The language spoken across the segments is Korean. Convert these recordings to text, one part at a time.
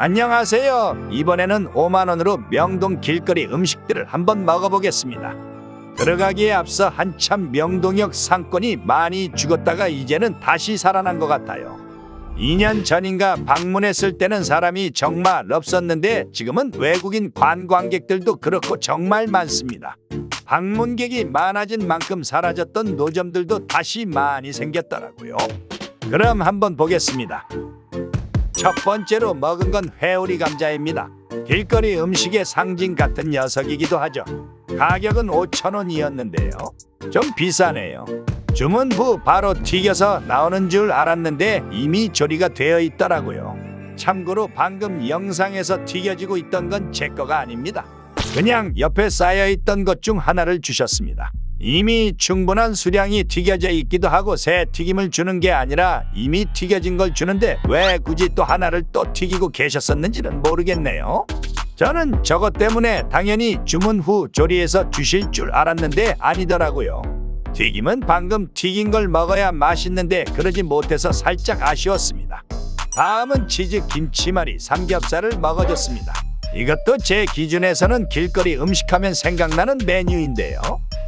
안녕하세요. 이번에는 5만원으로 명동 길거리 음식들을 한번 먹어보겠습니다. 들어가기에 앞서 한참 명동역 상권이 많이 죽었다가 이제는 다시 살아난 것 같아요. 2년 전인가 방문했을 때는 사람이 정말 없었는데 지금은 외국인 관광객들도 그렇고 정말 많습니다. 방문객이 많아진 만큼 사라졌던 노점들도 다시 많이 생겼더라고요. 그럼 한번 보겠습니다. 첫 번째로 먹은 건 회오리 감자입니다. 길거리 음식의 상징 같은 녀석이기도 하죠. 가격은 5,000원이었는데요. 좀 비싸네요. 주문 후 바로 튀겨서 나오는 줄 알았는데 이미 조리가 되어 있더라고요. 참고로 방금 영상에서 튀겨지고 있던 건 제 거가 아닙니다. 그냥 옆에 쌓여있던 것 중 하나를 주셨습니다. 이미 충분한 수량이 튀겨져 있기도 하고 새 튀김을 주는 게 아니라 이미 튀겨진 걸 주는데 왜 굳이 또 하나를 또 튀기고 계셨었는지는 모르겠네요. 저는 저것 때문에 당연히 주문 후 조리해서 주실 줄 알았는데 아니더라고요. 튀김은 방금 튀긴 걸 먹어야 맛있는데 그러지 못해서 살짝 아쉬웠습니다. 다음은 치즈 김치말이 삼겹살을 먹어줬습니다. 이것도 제 기준에서는 길거리 음식하면 생각나는 메뉴인데요.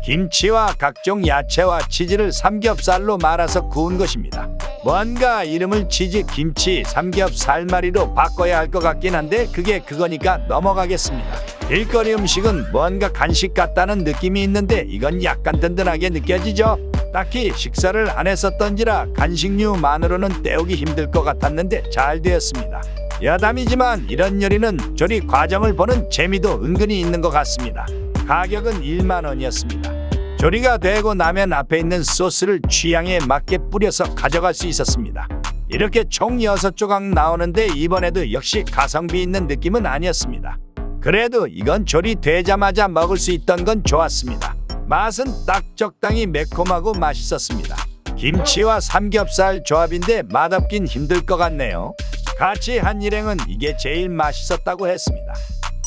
김치와 각종 야채와 치즈를 삼겹살로 말아서 구운 것입니다. 뭔가 이름을 치즈 김치 삼겹살말이로 바꿔야 할 것 같긴 한데 그게 그거니까 넘어가겠습니다. 길거리 음식은 뭔가 간식 같다는 느낌이 있는데 이건 약간 든든하게 느껴지죠. 딱히 식사를 안 했었던지라 간식류만으로는 때우기 힘들 것 같았는데 잘 되었습니다. 여담이지만 이런 요리는 조리 과정을 보는 재미도 은근히 있는 것 같습니다. 가격은 1만원이었습니다. 조리가 되고 나면 앞에 있는 소스를 취향에 맞게 뿌려서 가져갈 수 있었습니다. 이렇게 총 6조각 나오는데 이번에도 역시 가성비 있는 느낌은 아니었습니다. 그래도 이건 조리되자마자 먹을 수 있던 건 좋았습니다. 맛은 딱 적당히 매콤하고 맛있었습니다. 김치와 삼겹살 조합인데 맛없긴 힘들 것 같네요. 같이 한 일행은 이게 제일 맛있었다고 했습니다.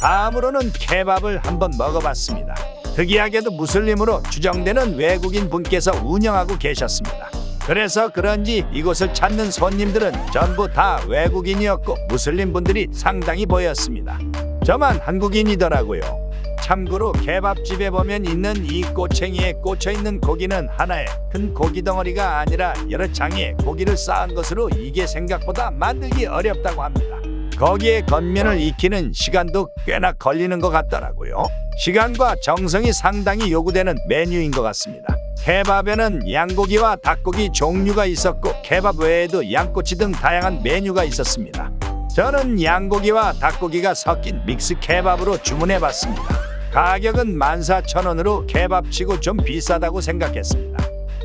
다음으로는 케밥을 한번 먹어봤습니다. 특이하게도 무슬림으로 추정되는 외국인 분께서 운영하고 계셨습니다. 그래서 그런지 이곳을 찾는 손님들은 전부 다 외국인이었고 무슬림 분들이 상당히 보였습니다. 저만 한국인이더라고요. 참고로 케밥집에 보면 있는 이 꼬챙이에 꽂혀있는 고기는 하나의 큰 고기 덩어리가 아니라 여러 장의 고기를 쌓은 것으로 이게 생각보다 만들기 어렵다고 합니다. 거기에 겉면을 익히는 시간도 꽤나 걸리는 것 같더라고요. 시간과 정성이 상당히 요구되는 메뉴인 것 같습니다. 케밥에는 양고기와 닭고기 종류가 있었고 케밥 외에도 양꼬치 등 다양한 메뉴가 있었습니다. 저는 양고기와 닭고기가 섞인 믹스 케밥으로 주문해봤습니다. 가격은 14,000원으로 케밥치고 좀 비싸다고 생각했습니다.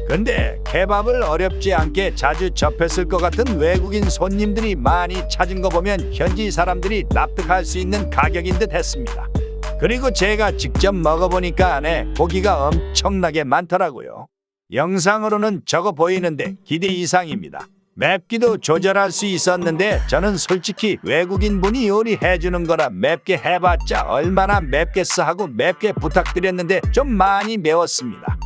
근데 케밥을 어렵지 않게 자주 접했을 것 같은 외국인 손님들이 많이 찾은 거 보면 현지 사람들이 납득할 수 있는 가격인 듯 했습니다. 그리고 제가 직접 먹어보니까 안에 고기가 엄청나게 많더라고요. 영상으로는 적어 보이는데 기대 이상입니다. 맵기도 조절할 수 있었는데 저는 솔직히 외국인 분이 요리해주는 거라 맵게 해봤자 얼마나 맵겠어 하고 맵게 부탁드렸는데 좀 많이 매웠습니다.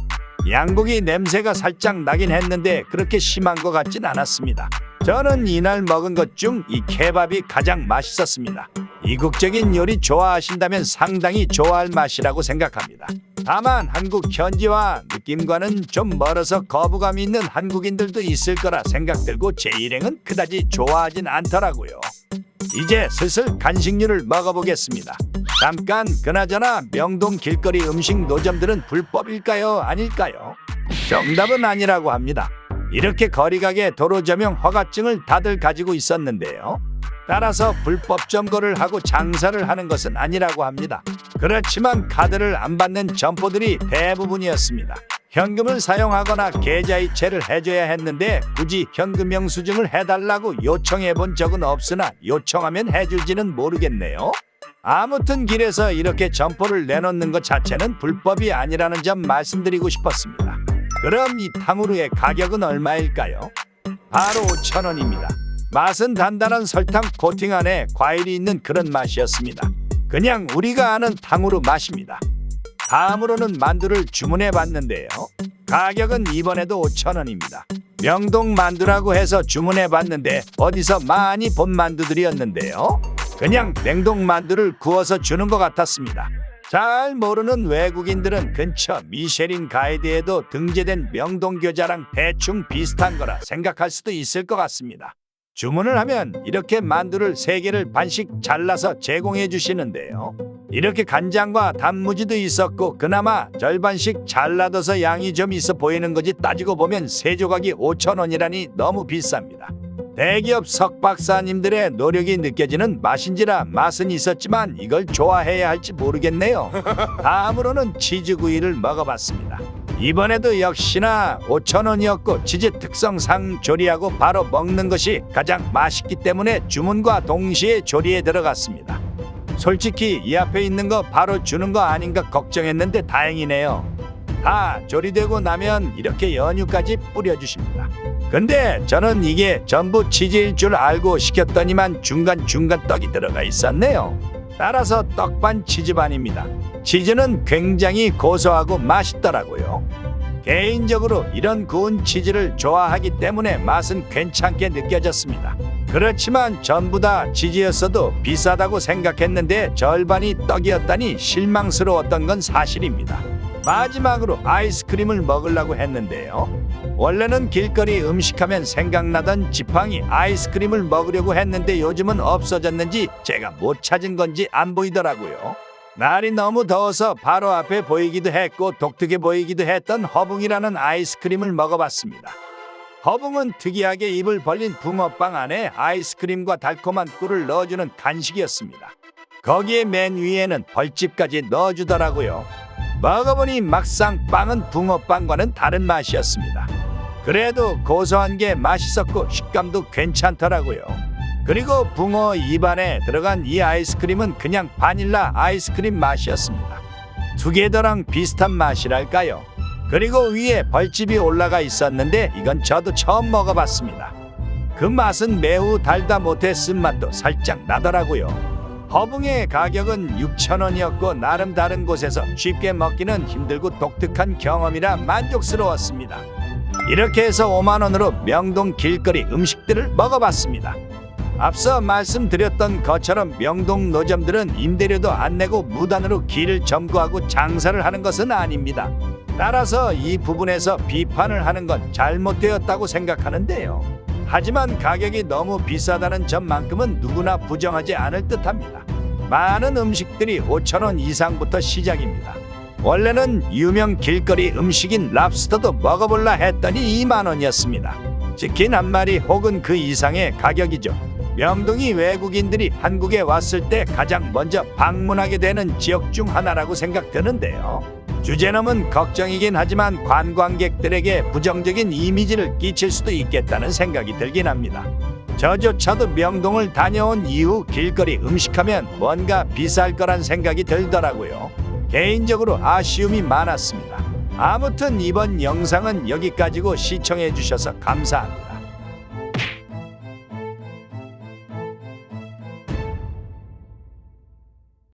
양고기 냄새가 살짝 나긴 했는데 그렇게 심한 것 같진 않았습니다. 저는 이날 먹은 것 중 이 케밥이 가장 맛있었습니다. 이국적인 요리 좋아하신다면 상당히 좋아할 맛이라고 생각합니다. 다만 한국 현지와 느낌과는 좀 멀어서 거부감이 있는 한국인들도 있을 거라 생각들고 제 일행은 그다지 좋아하진 않더라고요. 이제 슬슬 간식류를 먹어보겠습니다. 잠깐 그나저나 명동 길거리 음식 노점들은 불법일까요? 아닐까요? 정답은 아니라고 합니다. 이렇게 거리가게 도로점용 허가증을 다들 가지고 있었는데요. 따라서 불법 점거를 하고 장사를 하는 것은 아니라고 합니다. 그렇지만 카드를 안 받는 점포들이 대부분이었습니다. 현금을 사용하거나 계좌이체를 해줘야 했는데 굳이 현금 영수증을 해달라고 요청해 본 적은 없으나 요청하면 해줄지는 모르겠네요. 아무튼 길에서 이렇게 점포를 내놓는 것 자체는 불법이 아니라는 점 말씀드리고 싶었습니다. 그럼 이 탕후루의 가격은 얼마일까요? 바로 5,000원입니다. 맛은 단단한 설탕 코팅 안에 과일이 있는 그런 맛이었습니다. 그냥 우리가 아는 탕후루 맛입니다. 다음으로는 만두를 주문해 봤는데요. 가격은 이번에도 5,000원입니다. 명동 만두라고 해서 주문해 봤는데 어디서 많이 본 만두들이었는데요. 그냥 냉동 만두를 구워서 주는 것 같았습니다. 잘 모르는 외국인들은 근처 미쉐린 가이드에도 등재된 명동교자랑 대충 비슷한 거라 생각할 수도 있을 것 같습니다. 주문을 하면 이렇게 만두를 3개를 반씩 잘라서 제공해 주시는데요. 이렇게 간장과 단무지도 있었고 그나마 절반씩 잘라둬서 양이 좀 있어 보이는 거지 따지고 보면 3조각이 5,000원이라니 너무 비쌉니다. 대기업 석박사님들의 노력이 느껴지는 맛인지라 맛은 있었지만 이걸 좋아해야 할지 모르겠네요. 다음으로는 치즈구이를 먹어봤습니다. 이번에도 역시나 5,000원이었고 치즈 특성상 조리하고 바로 먹는 것이 가장 맛있기 때문에 주문과 동시에 조리에 들어갔습니다. 솔직히 이 앞에 있는 거 바로 주는 거 아닌가 걱정했는데 다행이네요. 다 조리되고 나면 이렇게 연유까지 뿌려주십니다. 근데 저는 이게 전부 치즈일 줄 알고 시켰더니만 중간중간 떡이 들어가 있었네요. 따라서 떡반 치즈반입니다. 치즈는 굉장히 고소하고 맛있더라고요. 개인적으로 이런 구운 치즈를 좋아하기 때문에 맛은 괜찮게 느껴졌습니다. 그렇지만 전부 다 치즈였어도 비싸다고 생각했는데 절반이 떡이었다니 실망스러웠던 건 사실입니다. 마지막으로 아이스크림을 먹으려고 했는데요. 원래는 길거리 음식하면 생각나던 지팡이 아이스크림을 먹으려고 했는데 요즘은 없어졌는지 제가 못 찾은 건지 안 보이더라고요. 날이 너무 더워서 바로 앞에 보이기도 했고 독특해 보이기도 했던 허붕이라는 아이스크림을 먹어봤습니다. 허붕은 특이하게 입을 벌린 붕어빵 안에 아이스크림과 달콤한 꿀을 넣어주는 간식이었습니다. 거기에 맨 위에는 벌집까지 넣어주더라고요. 먹어보니 막상 빵은 붕어빵과는 다른 맛이었습니다. 그래도 고소한 게 맛있었고 식감도 괜찮더라고요. 그리고 붕어 입안에 들어간 이 아이스크림은 그냥 바닐라 아이스크림 맛이었습니다. 투게더랑 비슷한 맛이랄까요. 그리고 위에 벌집이 올라가 있었는데 이건 저도 처음 먹어봤습니다. 그 맛은 매우 달다 못해 쓴맛도 살짝 나더라고요. 허붕의 가격은 6,000원이었고 나름 다른 곳에서 쉽게 먹기는 힘들고 독특한 경험이라 만족스러웠습니다. 이렇게 해서 5만원으로 명동 길거리 음식들을 먹어봤습니다. 앞서 말씀드렸던 것처럼 명동 노점들은 임대료도 안 내고 무단으로 길을 점거하고 장사를 하는 것은 아닙니다. 따라서 이 부분에서 비판을 하는 건 잘못되었다고 생각하는데요. 하지만 가격이 너무 비싸다는 점만큼은 누구나 부정하지 않을 듯합니다. 많은 음식들이 5,000원 이상부터 시작입니다. 원래는 유명 길거리 음식인 랍스터도 먹어볼라 했더니 2만원이었습니다. 치킨 한 마리 혹은 그 이상의 가격이죠. 명동이 외국인들이 한국에 왔을 때 가장 먼저 방문하게 되는 지역 중 하나라고 생각되는데요. 주제넘은 걱정이긴 하지만 관광객들에게 부정적인 이미지를 끼칠 수도 있겠다는 생각이 들긴 합니다. 저조차도 명동을 다녀온 이후 길거리 음식하면 뭔가 비쌀 거란 생각이 들더라고요. 개인적으로 아쉬움이 많았습니다. 아무튼 이번 영상은 여기까지고 시청해 주셔서 감사합니다.